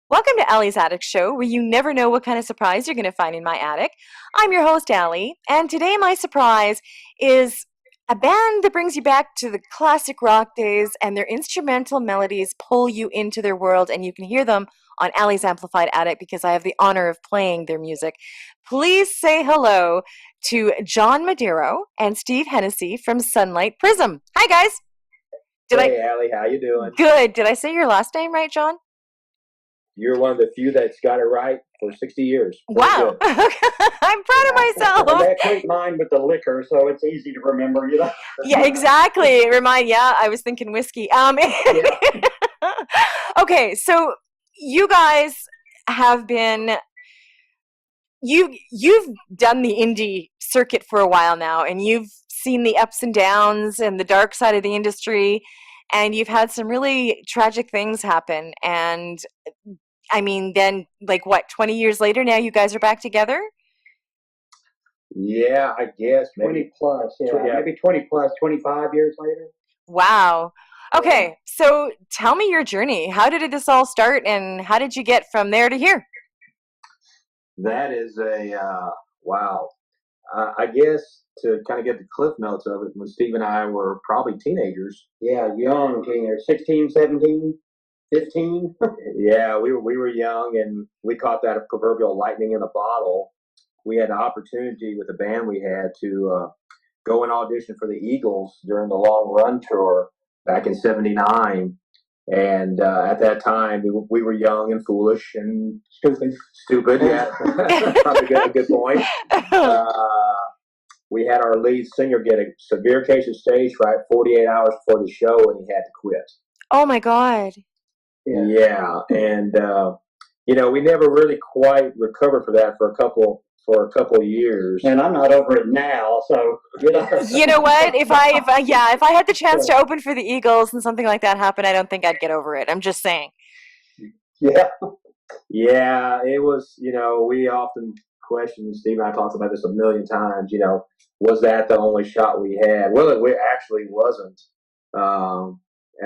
Welcome to Allie's Attic Show, where you never know what kind of surprise you're going to find in my attic. I'm your host, Allie, and today my surprise is a band that brings you back to the classic rock days, and their instrumental melodies pull you into their world, and you can hear them on Allie's Amplified Attic because I have the honor of playing their music. Please say hello to John Madero and Steve Hennessy from Sunlight Prism. Hi, guys. Hey, Allie, how you doing? Good. Did I say your last name right, John? You're one of the few that's got it right for 60 years. Wow. I'm proud of myself. And that ain't mine with the liquor, so it's easy to remember, Yeah, exactly. I was thinking whiskey. Okay, so you guys have been you've done the indie circuit for a while now, and you've seen the ups and downs and the dark side of the industry, and you've had some really tragic things happen. And I mean, then, 20 years later, now you guys are back together? Yeah, I guess. 20 plus, maybe 20 plus, 25 years later. Wow. Okay, so tell me your journey. How did this all start, and how did you get from there to here? That is wow. I guess to kind of get the cliff notes of it, when Steve and I were probably teenagers. Yeah, young teenagers, 16, 17, 15. Yeah, we were young, and we caught that proverbial lightning in a bottle. We had an opportunity with the band we had to go and audition for the Eagles during the Long Run tour back in '79. And at that time, we were young and foolish and stupid. Yeah, probably a good point. We had our lead singer get a severe case of stage fright 48 hours before the show, and he had to quit. Oh my God. Yeah, and we never really quite recovered for that for a couple of years. And I'm not over it now, so You know what? If I had the chance to open for the Eagles and something like that happened, I don't think I'd get over it. I'm just saying. Yeah, it was. We often question. Steve and I talked about this a million times. Was that the only shot we had? Well, it actually wasn't.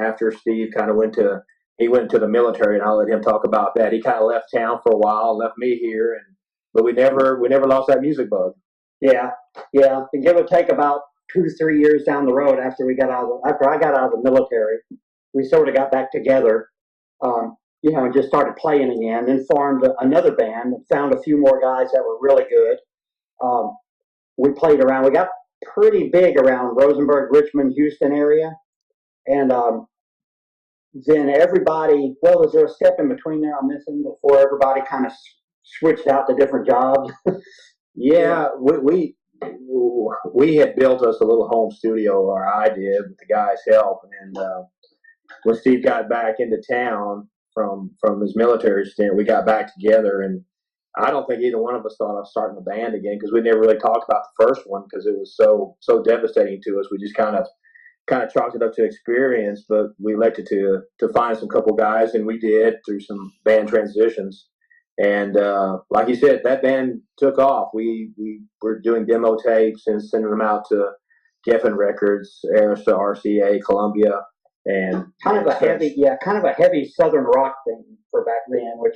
After Steve kind of went to the military, and I'll let him talk about that. He kind of left town for a while, left me here, but we never lost that music bug. Yeah. And give or take about 2 to 3 years down the road after I got out of the military, we sort of got back together, and just started playing again. Then formed another band and found a few more guys that were really good. We played around. We got pretty big around Rosenberg, Richmond, Houston area, and then everybody. Well, is there a step in between there I'm missing before everybody kind of switched out to different jobs? Yeah, we had built us a little home studio, or I did, with the guys' help. And when Steve got back into town from his military stint, we got back together, and I don't think either one of us thought of starting a band again, because we never really talked about the first one because it was so devastating to us. We just kind of chalked it up to experience, but we elected to find some couple guys, and we did through some band transitions. And like you said, that band took off. We were doing demo tapes and sending them out to Geffen Records, Arista, RCA, Columbia, and kind of a heavy Southern rock thing for back then. Which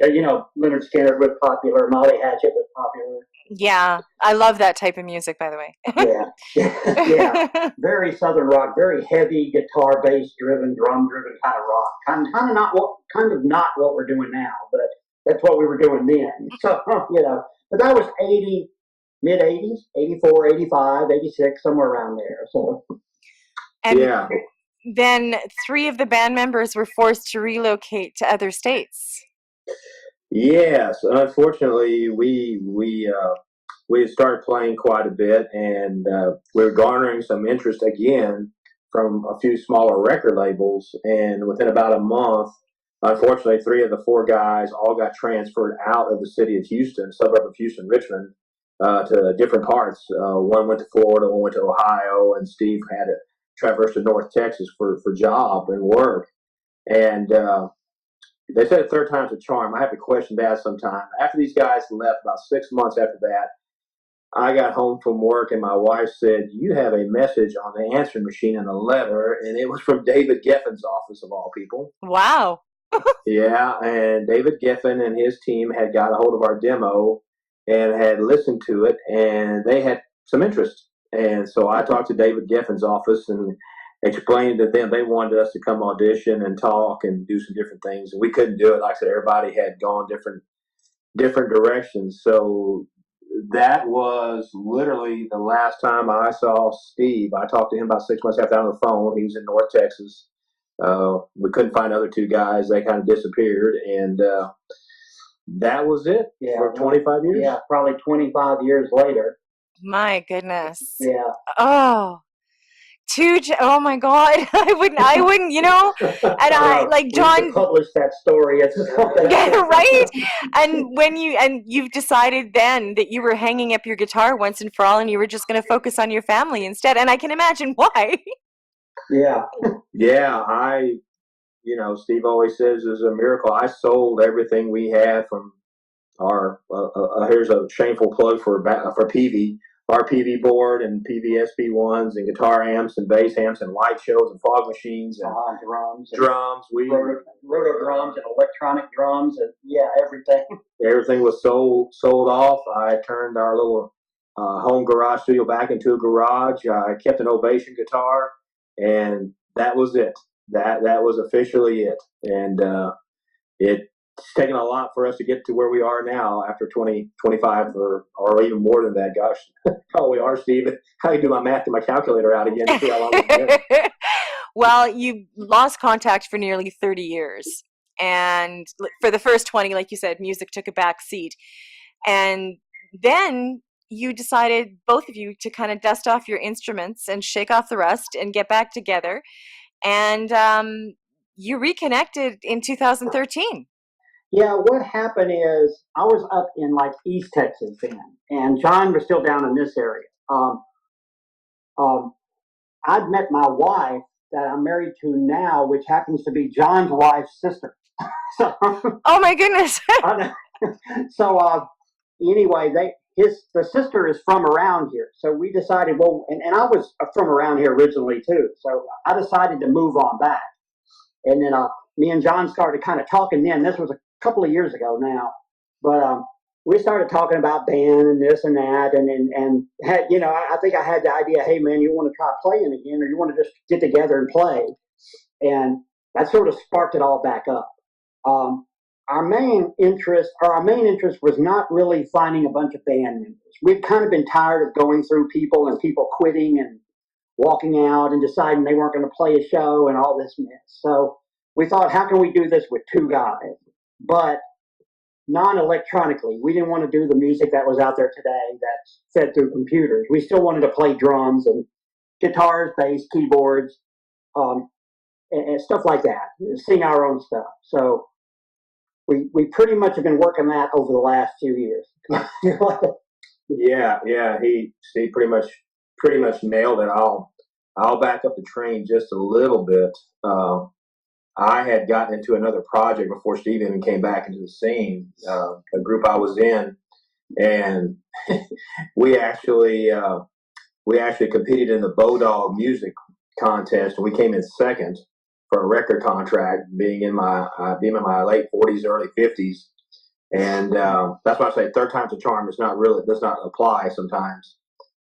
Leonard Skinner was popular, Molly Hatchet was popular. Yeah, I love that type of music, by the way. Yeah, very Southern rock, very heavy guitar, bass driven, drum driven kind of rock. Kind of not what we're doing now, but that's what we were doing then. So, but that was mid 80s, 84, 85, 86, somewhere around there. So, and yeah. Then 3 of the band members were forced to relocate to other states. Yes, unfortunately, we started playing quite a bit, and we're garnering some interest again from a few smaller record labels. And within about a month, unfortunately, 3 of the 4 guys all got transferred out of the city of Houston, suburb of Houston, Richmond, to different parts. One went to Florida, one went to Ohio, and Steve had to traverse to North Texas for job and work. And they said a third time's a charm. I have to question that sometime. After these guys left, about 6 months after that, I got home from work, and my wife said, "You have a message on the answering machine and a letter," and it was from David Geffen's office, of all people. Wow. Yeah, and David Giffen and his team had got a hold of our demo and had listened to it, and they had some interest. And so I talked to David Giffen's office and explained to them they wanted us to come audition and talk and do some different things, and we couldn't do it. Like I said, everybody had gone different directions. So that was literally the last time I saw Steve. I talked to him about 6 months after on the phone. He was in North Texas. We couldn't find the other two guys. They kind of disappeared, and that was it for 25 years. Yeah, probably 25 years later. My goodness. Yeah. Oh. Oh my God. I wouldn't, and I, like, John. We published that story. Yeah, right? And you've decided then that you were hanging up your guitar once and for all, and you were just going to focus on your family instead. And I can imagine why. Yeah. Yeah, Steve always says it's a miracle. I sold everything we had from our, here's a shameful plug for PV, our PV board and PV SP1s and guitar amps and bass amps and light shows and fog machines and drums. We roto drums and electronic drums and everything. Everything was sold off. I turned our little home garage studio back into a garage. I kept an Ovation guitar, and that was it. That was officially it. And it's taken a lot for us to get to where we are now after 20, 25 or even more than that. Gosh, how we are, Steve. How do you do my math to my calculator out again to see how long it's been? Well, you lost contact for nearly 30 years. And for the first 20, like you said, music took a back seat. And then you decided, both of you, to kind of dust off your instruments and shake off the rust and get back together. And you reconnected in 2013. Yeah, what happened is I was up in like East Texas then, and John was still down in this area. I'd met my wife that I'm married to now, which happens to be John's wife's sister. So, oh my goodness! So anyway, the sister is from around here, so we decided. Well, and I was from around here originally too, so I decided to move on back. And then me and John started kind of talking. Then this was a couple of years ago now, but we started talking about band and this and that, and had, I think I had the idea, hey man, you want to try playing again, or you want to just get together and play, and that sort of sparked it all back up. Our main interest was not really finding a bunch of band members. We'd kind of been tired of going through people and people quitting and walking out and deciding they weren't going to play a show and all this mess. So we thought, how can we do this with two guys, but non-electronically? We didn't want to do the music that was out there today that's fed through computers. We still wanted to play drums and guitars, bass, keyboards, and stuff like that, sing our own stuff. So we pretty much have been working that over the last few years. Yeah, Steve pretty much nailed it. I'll back up the train just a little bit. I had gotten into another project before Steve even came back into the scene, a group I was in, and we actually competed in the Bodog music contest, and we came in second for a record contract, being in my late 40s, early 50s. And that's why I say third time's a charm. Does not apply sometimes.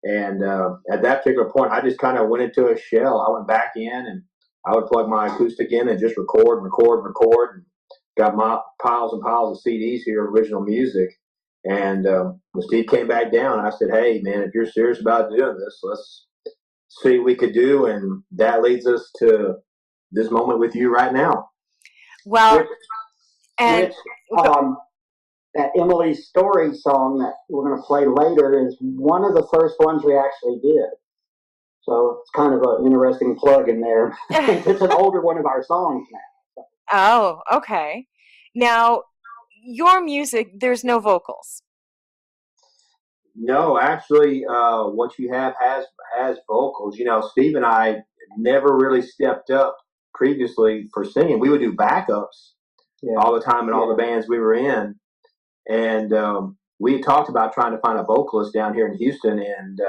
And at that particular point, I just kind of went into a shell. I went back in and I would plug my acoustic in and just record. And got my piles and piles of CDs here, original music. And when Steve came back down, I said, hey, man, if you're serious about doing this, let's see what we could do. And that leads us to this moment with you right now. Well, and that Emily's Story song that we're going to play later is one of the first ones we actually did. So it's kind of an interesting plug in there. It's an older one of our songs now. Oh, okay. Now, your music, there's no vocals. No, actually, what you have has vocals. Steve and I never really stepped up previously for singing. We would do backups all the time in all the bands we were in. And we had talked about trying to find a vocalist down here in Houston. And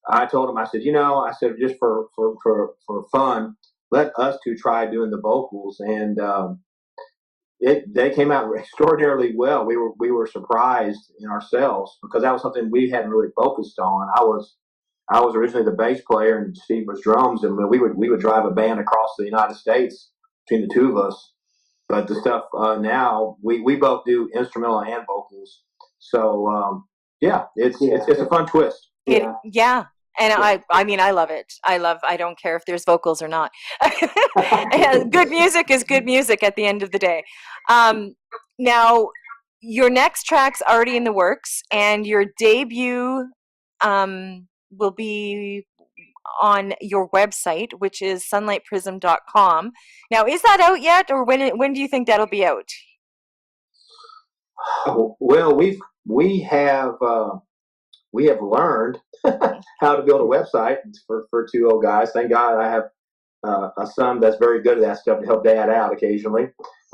I told him, I said, just for fun, let us two try doing the vocals. And they came out extraordinarily well. We were surprised in ourselves because that was something we hadn't really focused on. I was originally the bass player and Steve was drums, and we would drive a band across the United States between the two of us. But the stuff now we both do instrumental and vocals. So yeah, it's a fun twist. Yeah. And I mean, I love it. I don't care if there's vocals or not. Good music is good music at the end of the day. Now, your next track's already in the works, and your debut will be on your website, which is sunlightprism.com. Now, is that out yet, or when do you think that'll be out? Well, we have learned how to build a website for two old guys. Thank God I have a son that's very good at that stuff to help Dad out occasionally.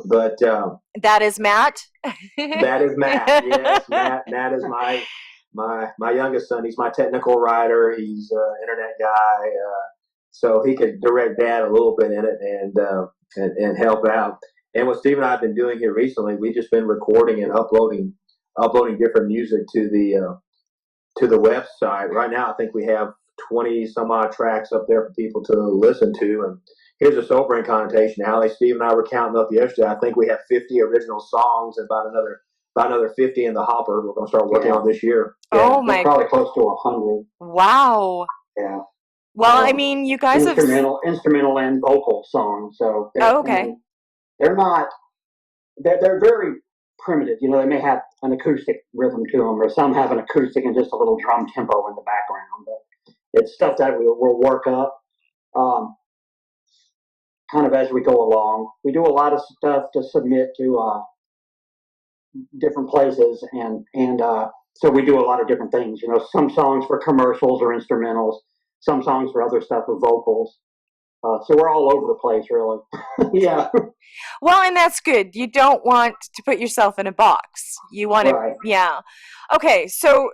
But that is Matt. That is Matt. Yes, Matt is my youngest son. He's my technical writer. He's an internet guy, so he could direct Dad a little bit in it and help out. And what Steve and I have been doing here recently, we've just been recording and uploading different music to the website. Right now, I think we have 20 some odd tracks up there for people to listen to. And here's a sobering connotation, Allie. Steve and I were counting up yesterday. I think we have 50 original songs and about another 50 in the hopper we're going to start working on this year. Oh my! Probably close to 100. Wow. Yeah. Well, I mean, you guys instrumental and vocal songs. So okay. They're not. They're very primitive. You know, they may have an acoustic rhythm to them, or some have an acoustic and just a little drum tempo in the background. But it's stuff that we'll work up kind of as we go along. We do a lot of stuff to submit to different places, and so we do a lot of different things. You know, some songs for commercials or instrumentals, some songs for other stuff with vocals. So we're all over the place, really. Yeah. Well, and that's good. You don't want to put yourself in a box. You want to, yeah. Okay, so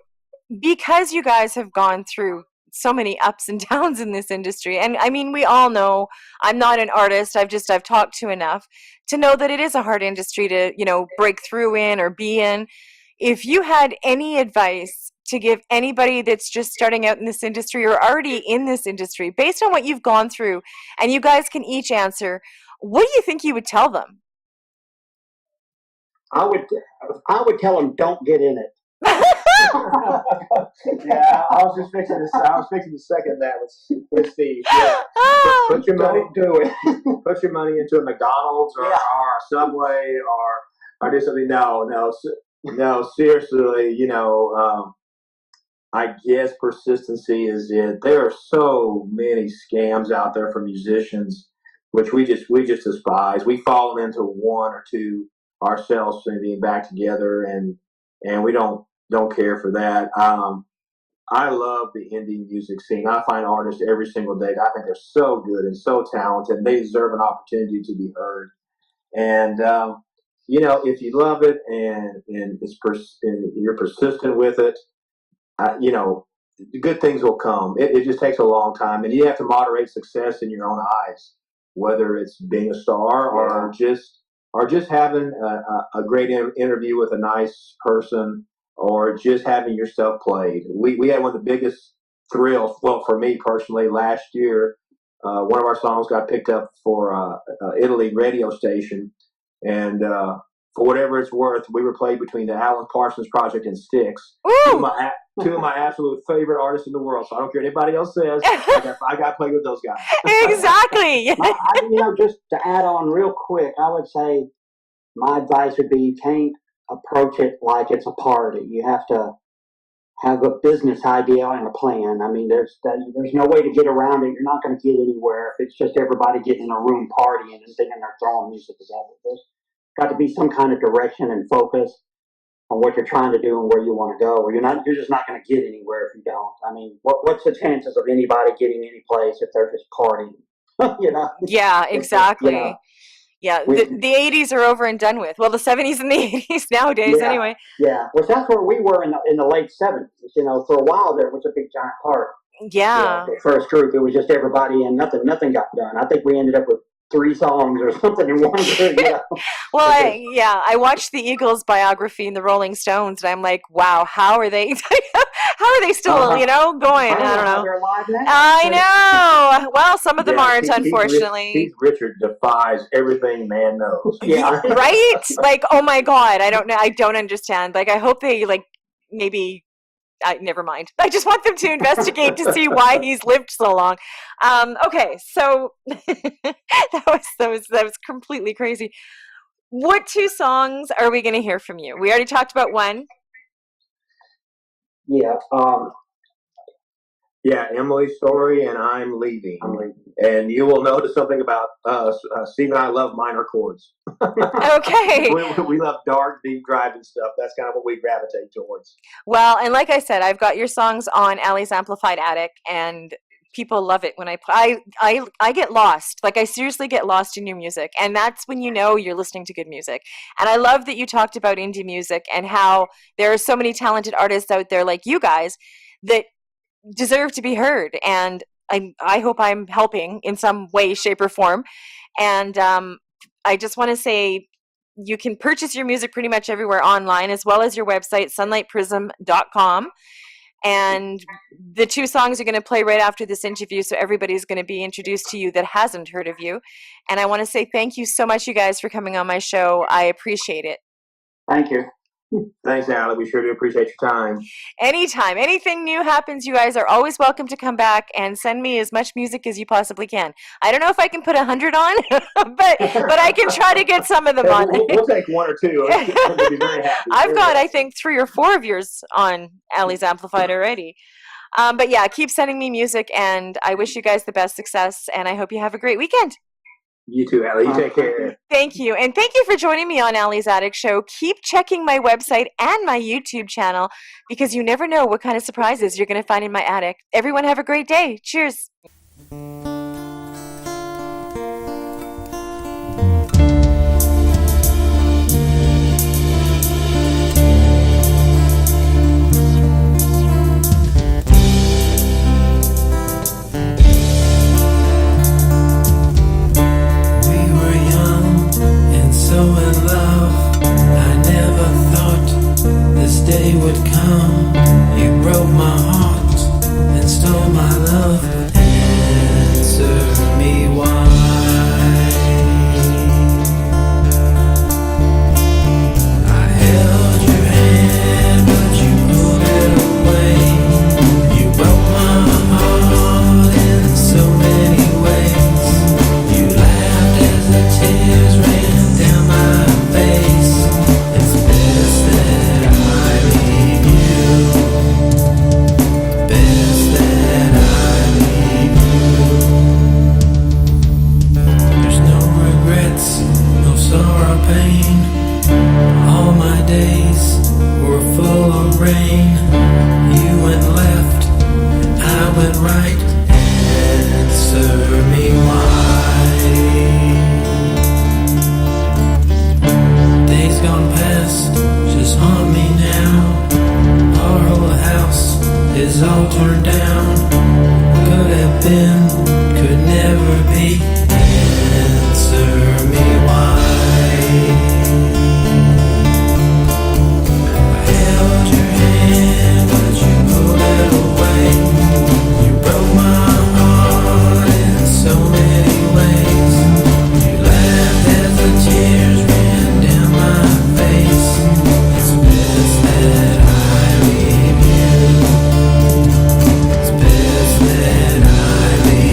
because you guys have gone through so many ups and downs in this industry, and I mean, we all know, I'm not an artist. I've talked to enough to know that it is a hard industry to, break through in or be in. If you had any advice to give anybody that's just starting out in this industry or already in this industry, based on what you've gone through, and you guys can each answer, what do you think you would tell them? I would tell them, don't get in it. Yeah, I was fixing to second that with Steve. Yeah. Put your money, do it. Put your money into a McDonald's or a Subway or do something. No, seriously. I guess persistency is it. There are so many scams out there for musicians, which we just despise. We've fallen into one or two ourselves, being back together, and we don't care for that. I love the indie music scene. I find artists every single day that I think are so good and so talented, and they deserve an opportunity to be heard. And if you love it and you're persistent with it, good things will come. It just takes a long time, and you have to moderate success in your own eyes, whether it's being a star or just having a great interview with a nice person, or just having yourself played. We had one of the biggest thrills. Well, for me personally, last year, one of our songs got picked up for Italy radio station, and for whatever it's worth, we were played between the Alan Parsons Project and Styx. Two of my absolute favorite artists in the world. So I don't care what anybody else says. I got played with those guys. Exactly. Just to add on real quick, I would say my advice would be you can't approach it like it's a party. You have to have a business idea and a plan. I mean, there's no way to get around it. You're not going to get anywhere if it's just everybody getting in a room partying and thinking they're throwing music together. There's got to be some kind of direction and focus on what you're trying to do and where you want to go. Or you're just not going to get anywhere if you don't. I mean, what's the chances of anybody getting any place if they're just partying? Yeah, exactly. Yeah, the 80s are over and done with. Well, the 70s and the 80s nowadays, anyway. Yeah, well, that's where we were in the late 70s. For a while there was a big giant party. Yeah. The first group, it was just everybody and nothing got done. I think we ended up with 3 songs or something in one. Well, I watched the Eagles biography in the Rolling Stones, and I'm like, wow, how are they? How are they still, going? I don't know. They're alive now. I know. Well, some of them aren't, unfortunately. Keith Richards defies everything man knows. Yeah. Right? Like, oh my God, I don't know. I don't understand. Like, I hope they maybe. Never mind. I just want them to investigate to see why he's lived so long. Okay, so that was completely crazy. What 2 songs are we going to hear from you? We already talked about one. Yeah. Yeah, Emily's Story and I'm Leaving. And you will notice something about us. Steve and I love minor chords. Okay. we love dark, deep driving stuff. That's kind of what we gravitate towards. Well, and like I said, I've got your songs on Allie's Amplified Attic, and people love it when I play. I get lost. Like, I seriously get lost in your music, and that's when you know you're listening to good music. And I love that you talked about indie music and how there are so many talented artists out there like you guys that deserve to be heard. And I hope I'm helping in some way, shape, or form. And I just want to say you can purchase your music pretty much everywhere online, as well as your website, sunlightprism.com. And the 2 songs are going to play right after this interview, so everybody's going to be introduced to you that hasn't heard of you. And I want to say thank you so much, you guys, for coming on my show. I appreciate it. Thank you. Thanks, Allie. We sure do appreciate your time. Anytime. Anything new happens, you guys are always welcome to come back and send me as much music as you possibly can. I don't know if I can put 100 on, but I can try to get some of them on. We'll take 1 or 2. We'll be very happy. I've got, I think, 3 or 4 of yours on Allie's Amplified already. But yeah, keep sending me music, and I wish you guys the best success, and I hope you have a great weekend. You too, Allie. You take care. Thank you. And thank you for joining me on Allie's Attic Show. Keep checking my website and my YouTube channel, because you never know what kind of surprises you're going to find in my attic. Everyone have a great day. Cheers. Would come. You broke my heart and stole my love. Answer me why. I held your hand, but you pulled it away. You broke my heart in so many ways. You laughed as the tears ran down my face. It's best that pain. All my days were full of rain. You went left, I went right. Answer me why. Days gone past just haunt me now. Our whole house is all torn down. Could have been, could never be. Answer me why. I held your hand, but you pulled it away. You broke my heart in so many ways. You laughed as the tears ran down my face. It's best that I leave you. It's best that I leave you.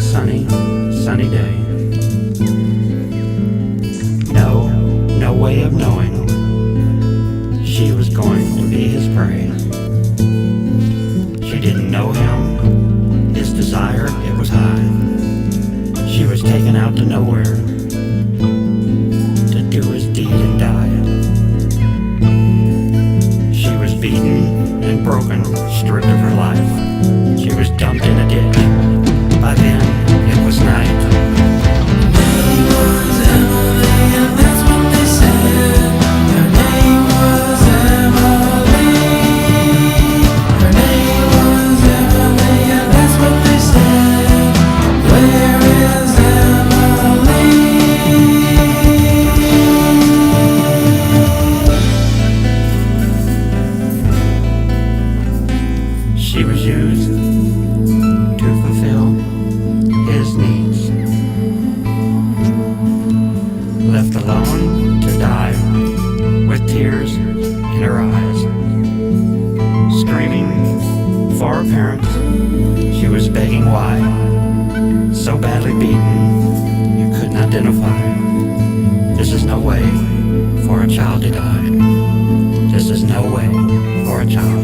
a sunny, sunny day. No way of knowing she was going to be his prey. She didn't know him, his desire, it was high. She was taken out to nowhere to do his deed and die. She was beaten and broken, stripped of her life. She was dumped in a ditch. By then, it was night. She was used to fulfill his needs. Left alone to die with tears in her eyes. Screaming for her parents, she was begging why. So badly beaten, you couldn't identify. This is no way for a child to die. This is no way for a child